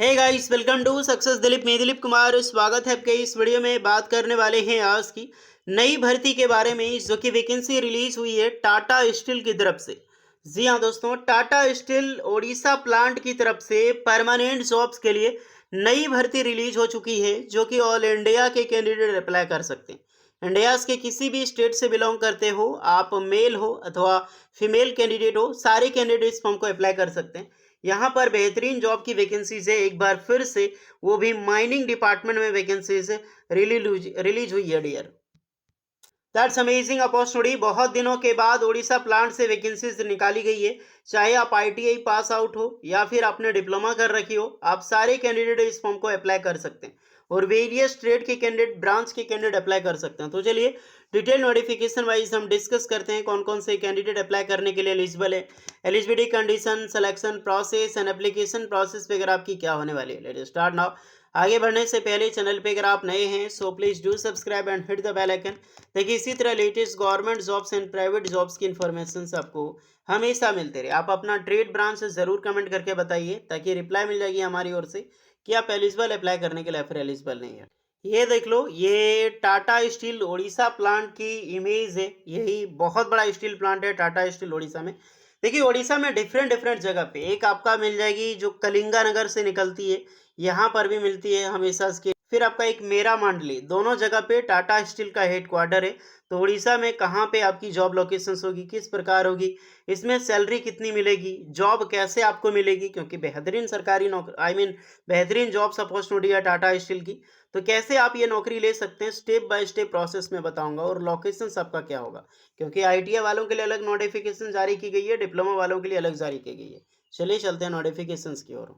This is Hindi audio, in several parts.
Hey guys, welcome to success Dilip. मैं दिलीप कुमार, स्वागत है आपके इस वीडियो में। बात करने वाले हैं आज की नई भर्ती के बारे में, जो कि वैकेंसी रिलीज हुई है टाटा स्टील की तरफ से। जी हाँ दोस्तों, टाटा स्टील ओडिशा प्लांट की तरफ से परमानेंट जॉब्स के लिए नई भर्ती रिलीज हो चुकी है, जो कि ऑल इंडिया के कैंडिडेट अप्लाई कर सकते हैं। इंडिया के किसी भी स्टेट से बिलोंग करते हो, आप मेल हो अथवा फीमेल कैंडिडेट हो, सारे कैंडिडेट इस फॉर्म को अप्लाई कर सकते हैं। यहाँ पर बेहतरीन जॉब की वैकेंसीज है, एक बार फिर से वो भी माइनिंग डिपार्टमेंट में वैकेंसीज रिलीज हुई है डियर। That's amazing opportunity. बहुत दिनों के बाद उड़ीसा प्लांट से वैकेंसीज निकाली गई है। चाहे आप आईटीआई पास आउट हो या फिर आपने डिप्लोमा कर रखी हो, आप सारे कैंडिडेट इस फॉर्म को अप्लाई कर सकते हैं और वेरियस ट्रेड के कैंडिडेट, ब्रांच के कैंडिडेट अप्लाई कर सकते हैं। तो चलिए डिटेल नोटिफिकेशन वाइज हम डिस्कस करते हैं कौन कौन से कैंडिडेट अप्लाई करने के लिए एलिजिबल है, eligibility condition, selection process and application process वगैरह आपकी क्या होने वाली है। Let's start now. आगे बढ़ने से पहले चैनल पे अगर आप नए हैं so please do subscribe and hit the bell icon. देखिए इसी तरह latest government jobs and private jobs की इन्फॉर्मेशन आपको हमेशा मिलते रहे। आप अपना ट्रेड ब्रांच जरूर कमेंट करके बताइए, ताकि रिप्लाई मिल जाएगी हमारी ओर से कि आप एलिजिबल अप्लाई करने के लिए फिर एलिजिबल नहीं है। ये देख लो, ये टाटा स्टील ओडिशा प्लांट की इमेज है। यही बहुत बड़ा स्टील प्लांट है टाटा स्टील ओडिशा में। देखिए ओडिशा में डिफरेंट डिफरेंट जगह पे एक आपका मिल जाएगी जो कलिंगा नगर से निकलती है, यहाँ पर भी मिलती है हमेशा इसके। फिर आपका एक मेरा मंडली, दोनों जगह पे टाटा स्टील का हेडक्वार्टर है। तो उड़ीसा में कहाँ पे आपकी जॉब लोकेशन होगी, किस प्रकार होगी, इसमें सैलरी कितनी मिलेगी, जॉब कैसे आपको मिलेगी, क्योंकि बेहतरीन सरकारी नौकरी बेहतरीन जॉब्स अपॉर्चुनिटी है टाटा स्टील की। तो कैसे आप ये नौकरी ले सकते हैं, स्टेप बाय स्टेप प्रोसेस में बताऊंगा। और लोकेशन आपका क्या होगा, क्योंकि आईटीआई वालों के लिए अलग नोटिफिकेशन जारी की गई है, डिप्लोमा वालों के लिए अलग जारी की गई है। चलिए चलते हैं नोटिफिकेशन की ओर।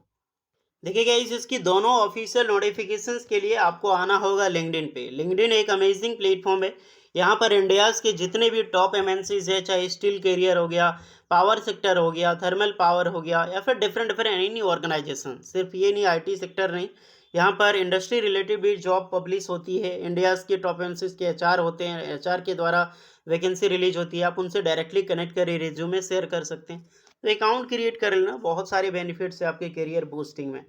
देखिए गाइस, इसकी दोनों ऑफिशियल नोटिफिकेशंस के लिए आपको आना होगा लिंक्डइन पे। लिंक्डइन एक अमेजिंग प्लेटफॉर्म है। यहाँ पर इंडियाज़ के जितने भी टॉप एमएनसीज है, चाहे स्टील कैरियर हो गया, पावर सेक्टर हो गया, थर्मल पावर हो गया, या फिर डिफरेंट डिफरेंट एनी ऑर्गेनाइजेशन, सिर्फ ये नहीं आईटी सेक्टर नहीं, यहाँ पर इंडस्ट्री रिलेटेड भी जॉब पब्लिश होती है। इंडियाज़ के टॉप एमएनसीज के एचआर होते हैं, एचआर के द्वारा वैकेंसी रिलीज होती है। आप उनसे डायरेक्टली कनेक्ट कर रिज्यूमे शेयर कर सकते हैं। तो अकाउंट क्रिएट कर लेना, बहुत सारे बेनिफिट्स है आपके करियर बूस्टिंग में।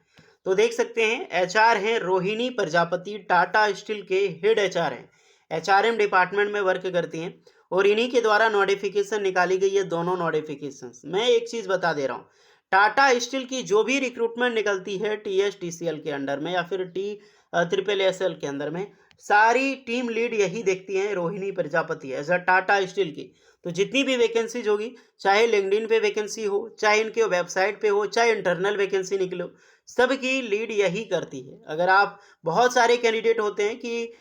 तो देख सकते हैं एचआर हैं रोहिणी प्रजापति, टाटा स्टील के हेड एचआर हैं, एचआरएम डिपार्टमेंट में वर्क करती हैं और इन्हीं के द्वारा नोटिफिकेशन निकाली गई है। दोनों नोटिफिकेशंस मैं एक चीज़ बता दे रहा हूँ, टाटा स्टील की जो भी रिक्रूटमेंट निकलती है टीएसटीसीएल के अंडर में या फिर ट्रिपल एसएल के अंदर में, सारी टीम लीड यही देखती हैं, Rohini Prajapati as a Tata steel की। तो जितनी भी वैकेंसीज होगी, चाहे लिंक्डइन पे वैकेंसी हो, चाहे इनके वेबसाइट पे हो, चाहे इंटरनल वैकेंसी निकले हो, सबकी लीड यही करती है। अगर आप बहुत सारे कैंडिडेट होते हैं कि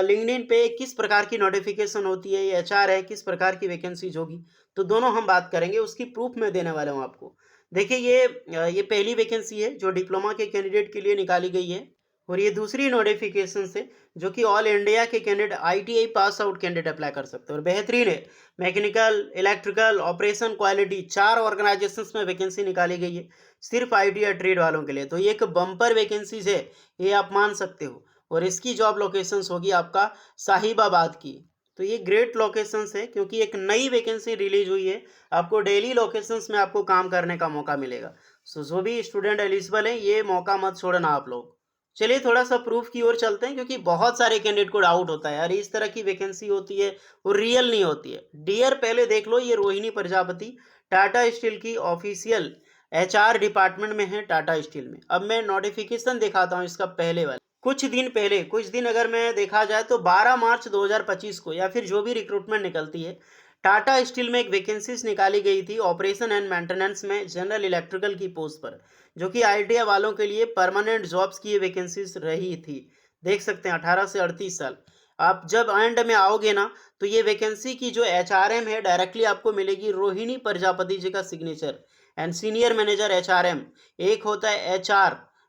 लिंक्डइन पे किस प्रकार की नोटिफिकेशन होती है, एचआर है, किस प्रकार की वैकेंसीज होगी, तो दोनों हम बात करेंगे, उसकी प्रूफ मैं देने वाला हूँ आपको। देखिए ये पहली वैकेंसी है जो डिप्लोमा के कैंडिडेट के लिए निकाली गई है, और ये दूसरी नोटिफिकेशन से जो कि ऑल इंडिया के candidate, ITI pass out candidate apply कर सकते हैं। और बेहतरीन है, mechanical, electrical, operation, quality, 4 organisations में वैकेंसी निकाली गई है सिर्फ आईटीआई ट्रेड वालों के लिए। तो ये एक बम्पर वैकेंसीज है, ये आप मान सकते हो। और इसकी जॉब लोकेशंस होगी आपका साहिबाबाद की। तो ये ग्रेट लोकेशंस है, क्योंकि एक नई वैकेंसी रिलीज हुई है, आपको डेली लोकेशंस में आपको काम करने का मौका मिलेगा। सो जो भी स्टूडेंट एलिजिबल है, ये मौका मत छोड़ना आप लोग। चलिए थोड़ा सा प्रूफ की ओर चलते हैं, क्योंकि बहुत सारे कैंडिडेट को डाउट होता है यार इस तरह की वैकेंसी होती है वो रियल नहीं होती है। डियर पहले देख लो, ये रोहिणी प्रजापति टाटा स्टील की ऑफिशियल एचआर डिपार्टमेंट में है टाटा स्टील में। अब मैं नोटिफिकेशन दिखाता हूँ इसका पहले वाला। कुछ दिन अगर मैं देखा जाए तो 12 मार्च 2025 को, या फिर जो भी रिक्रूटमेंट निकलती है, टाटा स्टील में एक वैकेंसीज निकाली गई थी ऑपरेशन एंड मेंटेनेंस में, जनरल इलेक्ट्रिकल की पोस्ट पर, जो कि आईटीआई वालों के लिए परमानेंट जॉब्स की वैकेंसीज रही थी। देख सकते हैं 18 से 38 साल। आप जब एंड में आओगे ना, तो ये वैकेंसी की जो एचआरएम है डायरेक्टली आपको मिलेगी रोहिणी प्रजापति जी का signature, and senior manager HRM. एक होता है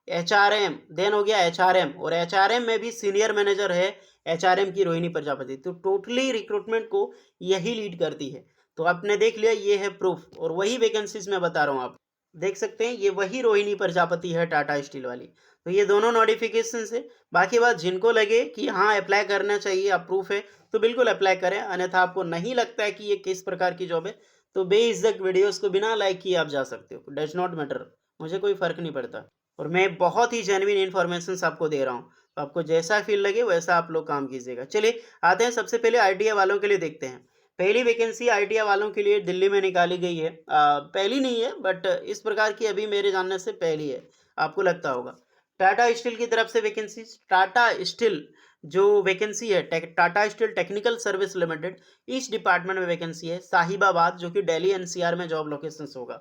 एचआरएम देन हो गया एचआरएम, और एचआरएम में भी सीनियर मैनेजर है एचआरएम की रोहिणी प्रजापति। तो टोटली रिक्रूटमेंट को यही लीड करती है। तो आपने देख लिया, ये है प्रूफ, और वही वैकेंसीज मैं बता रहा हूँ। आप देख सकते हैं ये वही रोहिणी प्रजापति है टाटा स्टील वाली। तो ये दोनों नोटिफिकेशन है। बाकी बात जिनको लगे कि हाँ अप्लाई करना चाहिए, आप प्रूफ है तो बिल्कुल अप्लाई करें, अन्यथा आपको नहीं लगता है कि ये किस प्रकार की जॉब है, तो बेइज्जत वीडियोस को बिना लाइक किए आप जा सकते हो, डज नॉट मैटर, मुझे कोई फर्क नहीं पड़ता। और मैं बहुत ही जेन्युइन इन्फॉर्मेशन आपको दे रहा हूँ। तो आपको जैसा फील लगे वैसा आप लोग काम कीजिएगा। चलिए आते हैं सबसे पहले आईटीआई वालों के लिए देखते हैं। पहली वैकेंसी आईटीआई वालों के लिए दिल्ली में निकाली गई है। पहली नहीं है बट इस प्रकार की अभी मेरे जानने से पहली है, आपको लगता होगा। टाटा स्टील की तरफ से वैकेंसी, टाटा स्टील जो वैकेंसी है Tata steel technical service limited, इस डिपार्टमेंट में वैकेंसी है साहिबाबाद, जो कि दिल्ली एनसीआर में जॉब लोकेशन होगा।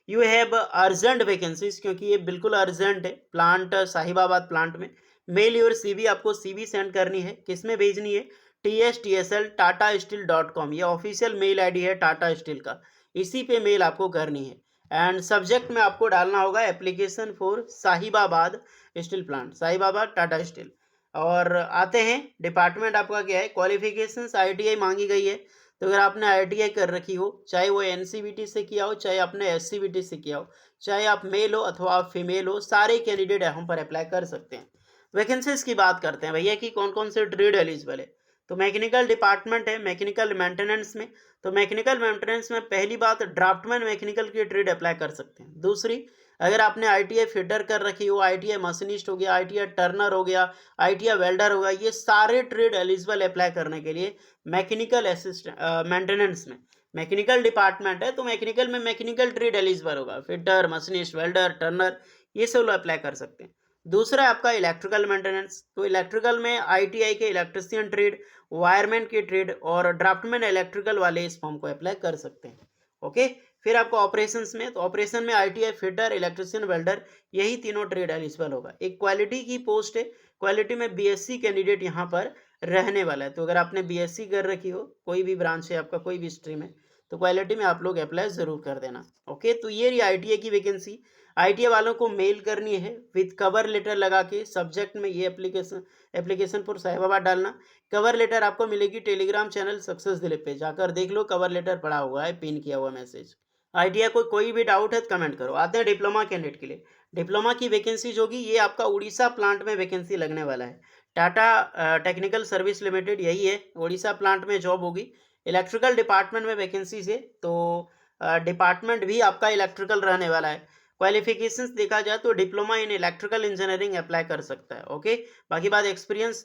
यू हैव अर्जेंट वैकेंसीज, क्योंकि ये बिल्कुल अर्जेंट है। प्लांट साहिबाबाद प्लांट में मेल योर सीवी, आपको सीवी सेंड करनी है। किसमें भेजनी है? TSTSL TATASteel.com, ये ऑफिशियल मेल आईडी है टाटा स्टील का, इसी पे मेल आपको करनी है। एंड सब्जेक्ट में आपको डालना होगा application for Sahibabad steel plant, Sahibabad Tata steel. और आते हैं डिपार्टमेंट आपका क्या है। क्वालिफिकेशंस आईटीआई मांगी गई है, तो अगर आपने आईटीआई कर रखी हो, चाहे वो एनसीवीटी से किया हो, चाहे आपने एससीवीटी से किया हो, चाहे आप मेल हो अथवा आप फीमेल हो, सारे कैंडिडेट यहाँ पर अप्लाई कर सकते हैं। वैकेंसीज की बात करते हैं भैया कि कौन कौन से ट्रेड एलिजिबल है। तो मैकेनिकल डिपार्टमेंट है, मैकेनिकल मेंटेनेंस में। तो मैकेनिकल मेंटेनेंस में पहली बात, ड्राफ्टमैन मैकेनिकल की ट्रेड अप्लाई कर सकते हैं। दूसरी, अगर आपने आईटीआई फिटर कर रखी हो, आईटीआई मशीनिस्ट हो गया, आईटीआई टर्नर हो गया, आईटीआई वेल्डर हो गया, ये सारे ट्रेड एलिजिबल अप्लाई करने के लिए मैकेनिकल असिस्टेंट मेंटेनेंस में। मैकेनिकल डिपार्टमेंट है तो मैकेनिकल में मैकेनिकल ट्रेड एलिजिबल होगा, फिटर, मशीनिस्ट, वेल्डर, टर्नर, ये सब लोग अप्लाई कर सकते हैं। दूसरा है आपका इलेक्ट्रिकल मेंटेनेंस। तो इलेक्ट्रिकल में आईटीआई के इलेक्ट्रिशियन ट्रेड, वायरमैन की ट्रेड और ड्राफ्टमैन इलेक्ट्रिकल वाले इस फॉर्म को अप्लाई कर सकते हैं। ओके, फिर आपको ऑपरेशंस में, तो ऑपरेशन में आईटीआई फिटर, इलेक्ट्रिशियन, वेल्डर, यही तीनों ट्रेड एलिजिबल होगा। एक क्वालिटी की पोस्ट है, क्वालिटी में बीएससी कैंडिडेट यहाँ पर रहने वाला है। तो अगर आपने बीएससी कर रखी हो, कोई भी ब्रांच है आपका, कोई भी स्ट्रीम है, तो क्वालिटी में आप लोग अप्लाई जरूर कर देना। ओके, तो ये रही आईटीआई की वैकेंसी। आईटीआई वालों को मेल करनी है विद कवर लेटर लगा के, सब्जेक्ट में ये एप्लीकेशन फॉर साहिबाबाद डालना। कवर लेटर आपको मिलेगी टेलीग्राम चैनल सक्सेस दिलीप पे, जाकर देख लो, कवर लेटर पड़ा हुआ है, पिन किया हुआ मैसेज। आइडिया को कोई भी डाउट है तो कमेंट करो। आते हैं डिप्लोमा कैंडिडेट के लिए। डिप्लोमा की वैकेंसीज होगी, ये आपका उड़ीसा प्लांट में वैकेंसी लगने वाला है। टाटा टेक्निकल सर्विस लिमिटेड, यही है, उड़ीसा प्लांट में जॉब होगी। इलेक्ट्रिकल डिपार्टमेंट में वैकेंसीज है, तो डिपार्टमेंट भी आपका इलेक्ट्रिकल रहने वाला है। क्वालिफिकेशंस देखा जाए तो diploma in electrical engineering apply कर सकता है। ओके, बाकी बात एक्सपीरियंस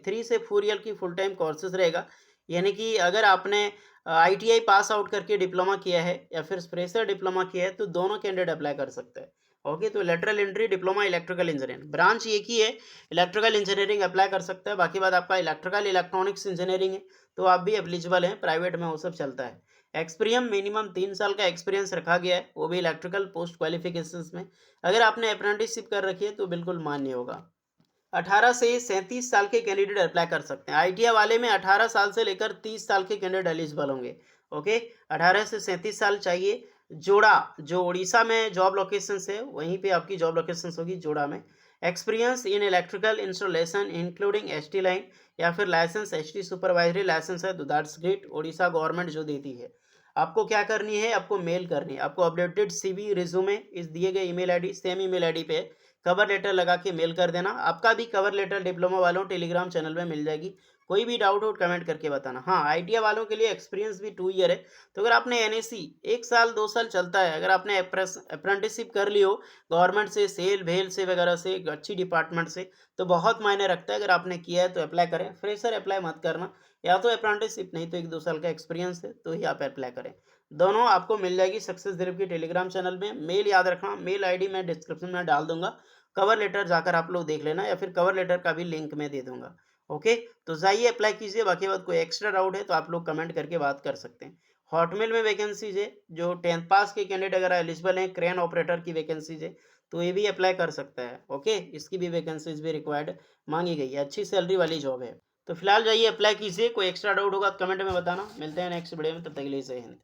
3 से 4 ईयर की फुल टाइम कोर्सेज रहेगा। यानी कि अगर आपने आईटीआई पास आउट करके डिप्लोमा किया है या फिर फ्रेशर डिप्लोमा किया है, तो दोनों कैंडिडेट अप्लाई कर सकते हैं। ओके, तो lateral entry diploma electrical engineering, branch एक ही है, इलेक्ट्रिकल इंजीनियरिंग अप्लाई कर सकता है। बाकी बात आपका इलेक्ट्रिकल इलेक्ट्रॉनिक्स इंजीनियरिंग है, तो आप भी एलिजिबल हैं, प्राइवेट में वो सब चलता है। एक्सपीरियंस मिनिमम 3 साल का एक्सपीरियंस रखा गया है, वो भी इलेक्ट्रिकल पोस्ट क्वालिफिकेशंस में। अगर आपने अप्रेंटिसशिप कर रखी है तो बिल्कुल मान्य होगा। 18 से 37 साल के कैंडिडेट अप्लाई कर सकते हैं। आईटीआई वाले में 18 साल से लेकर 30 साल के कैंडिडेट एलिजिबल होंगे। ओके, 18 से 37 साल चाहिए। जोड़ा, जो उड़ीसा में जॉब लोकेशन है, वहीं पे आपकी जॉब लोकेशन होगी जोड़ा में। Experience in electrical installation including ST line या फिर लाइसेंस, एसटी सुपरवाइजरी लाइसेंस है, तो दैट्स ग्रेट, उड़ीसा गवर्नमेंट जो देती है। आपको क्या करनी है, आपको मेल करनी है, आपको अपडेटेड सीवी रिज्यूमे इस दिए गए email ID, same email ID पे कवर लेटर लगा के मेल कर देना। आपका भी कवर लेटर डिप्लोमा वालों टेलीग्राम चैनल में मिल जाएगी। कोई भी डाउट हो कमेंट करके बताना। हाँ, आईटीआई वालों के लिए एक्सपीरियंस भी 2 ईयर है। तो अगर आपने एनएसी 1 साल 2 साल चलता है, अगर आपने अप्रेंटिसशिप कर ली हो गवर्नमेंट से, सेल भेल से वगैरह से, एक अच्छी डिपार्टमेंट से, तो बहुत मायने रखता है। अगर आपने किया है तो अप्लाई करें, फ्रेशर अप्लाई मत करना। या तो अप्रेंटिसशिप, नहीं तो 1-2 साल का एक्सपीरियंस है तो ही आप अप्लाई करें। दोनों आपको मिल जाएगी सक्सेस दिलीप की टेलीग्राम चैनल में। मेल याद रखना, मेल आईडी मैं डिस्क्रिप्शन में डाल दूंगा। कवर लेटर जाकर आप लोग देख लेना, या फिर कवर लेटर का भी लिंक मैं दे दूंगा। ओके, तो जाइए अप्लाई कीजिए। बाकी बात कोई एक्स्ट्रा डाउट है तो आप लोग कमेंट करके बात कर सकते हैं। हॉटमेल में वैकेंसीज है, जो 10th पास के कैंडिडेट अगर एलिजिबल हैं, क्रेन ऑपरेटर की वैकेंसीज है, तो ये भी अप्लाई कर सकता है। ओके, इसकी भी वैकेंसीज भी रिक्वायर्ड मांगी गई है, अच्छी सैलरी वाली जॉब है। तो फिलहाल जाइए अप्लाई कीजिए। कोई एक्स्ट्रा डाउट होगा तो कमेंट में बताना। मिलते हैं नेक्स्ट वीडियो में, तब तक के लिए जय हिंद।